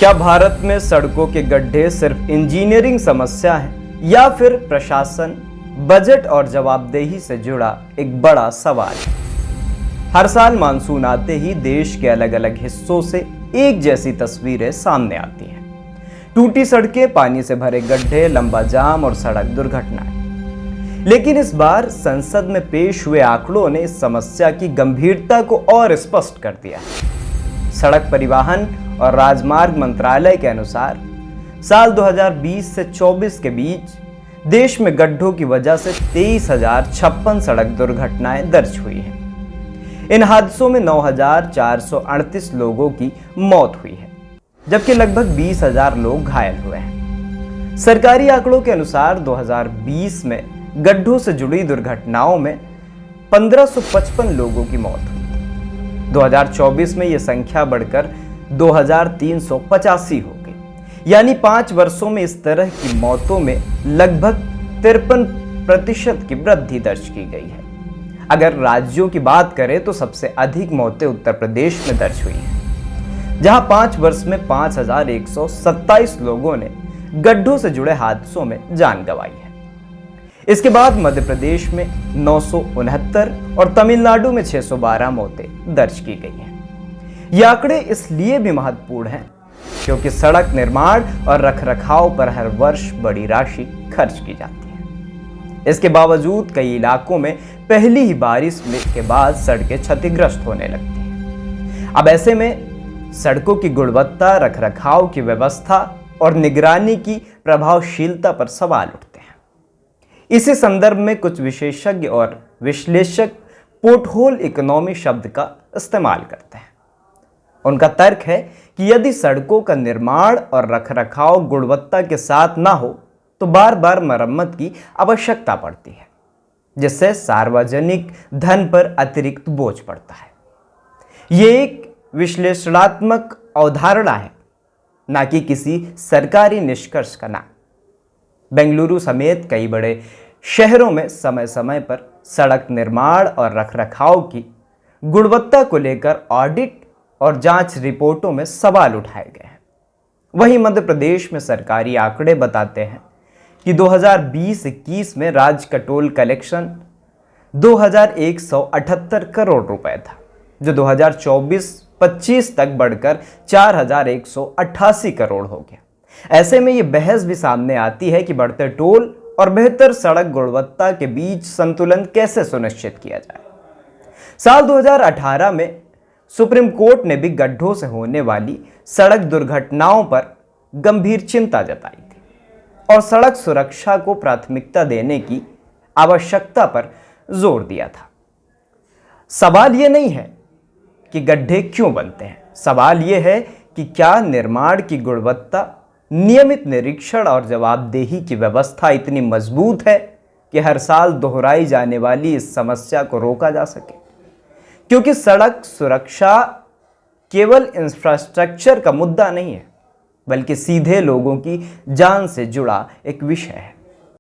क्या भारत में सड़कों के गड्ढे सिर्फ इंजीनियरिंग समस्या है या फिर प्रशासन, बजट और जवाबदेही से जुड़ा एक बड़ा सवाल है? हर साल मानसून आते ही देश के अलग अलग हिस्सों से एक जैसी तस्वीरें सामने आती हैं। टूटी सड़कें, पानी से भरे गड्ढे, लंबा जाम और सड़क दुर्घटनाएं। लेकिन इस बार संसद में पेश हुए आंकड़ों ने इस समस्या की गंभीरता को और स्पष्ट कर दिया है। सड़क परिवहन और राजमार्ग मंत्रालय के अनुसार साल 2020 से 24 के बीच देश में गड्ढों की वजह से 23,056 सड़क दुर्घटनाएं दर्ज हुई हैं। इन हादसों में 9,438 लोगों की मौत हुई है, जबकि लगभग 20,000 लोग घायल हुए हैं। सरकारी आंकड़ों के अनुसार 2020 में गड्ढों से जुड़ी दुर्घटनाओं में 1,555 लोगों की मौत हुई। 2024 में यह संख्या बढ़कर 2,385 हो गई, यानी 5 वर्षों में इस तरह की मौतों में लगभग 53% की वृद्धि दर्ज की गई है। अगर राज्यों की बात करें तो सबसे अधिक मौतें उत्तर प्रदेश में दर्ज हुई हैं, जहां 5 वर्ष में 5,127 लोगों ने गड्ढों से जुड़े हादसों में जान गंवाई है। इसके बाद मध्य प्रदेश में 969 और तमिलनाडु में 612 मौतें दर्ज की गई हैं। ये आंकड़े इसलिए भी महत्वपूर्ण हैं क्योंकि सड़क निर्माण और रखरखाव पर हर वर्ष बड़ी राशि खर्च की जाती है। इसके बावजूद कई इलाकों में पहली ही बारिश के बाद सड़कें क्षतिग्रस्त होने लगती हैं। अब ऐसे में सड़कों की गुणवत्ता, रखरखाव की व्यवस्था और निगरानी की प्रभावशीलता पर सवाल उठते हैं। इसी संदर्भ में कुछ विशेषज्ञ और विश्लेषक पोर्टहोल इकोनॉमी शब्द का इस्तेमाल करते हैं। उनका तर्क है कि यदि सड़कों का निर्माण और रखरखाव गुणवत्ता के साथ ना हो तो बार बार मरम्मत की आवश्यकता पड़ती है, जिससे सार्वजनिक धन पर अतिरिक्त बोझ पड़ता है। ये एक विश्लेषणात्मक अवधारणा है, ना कि किसी सरकारी निष्कर्ष का नाम। बेंगलुरु समेत कई बड़े शहरों में समय समय पर सड़क निर्माण और रखरखाव की गुणवत्ता को लेकर ऑडिट और जांच रिपोर्टों में सवाल उठाए गए हैं। वहीं मध्य प्रदेश में सरकारी आंकड़े बताते हैं कि 2020-21 में राज्य का टोल कलेक्शन 2,178 करोड़ रुपए था, जो 2024-25 तक बढ़कर 4,188 करोड़ हो गया। ऐसे में ये बहस भी सामने आती है कि बढ़ते टोल और बेहतर सड़क गुणवत्ता के बीच संतुलन कैसे सुनिश्चित किया जाए। साल 2018 में सुप्रीम कोर्ट ने भी गड्ढों से होने वाली सड़क दुर्घटनाओं पर गंभीर चिंता जताई थी और सड़क सुरक्षा को प्राथमिकता देने की आवश्यकता पर जोर दिया था। सवाल यह नहीं है कि गड्ढे क्यों बनते हैं, सवाल यह है कि क्या निर्माण की गुणवत्ता, नियमित निरीक्षण और जवाबदेही की व्यवस्था इतनी मजबूत है कि हर साल दोहराई जाने वाली इस समस्या को रोका जा सके। क्योंकि सड़क सुरक्षा केवल इंफ्रास्ट्रक्चर का मुद्दा नहीं है, बल्कि सीधे लोगों की जान से जुड़ा एक विषय है।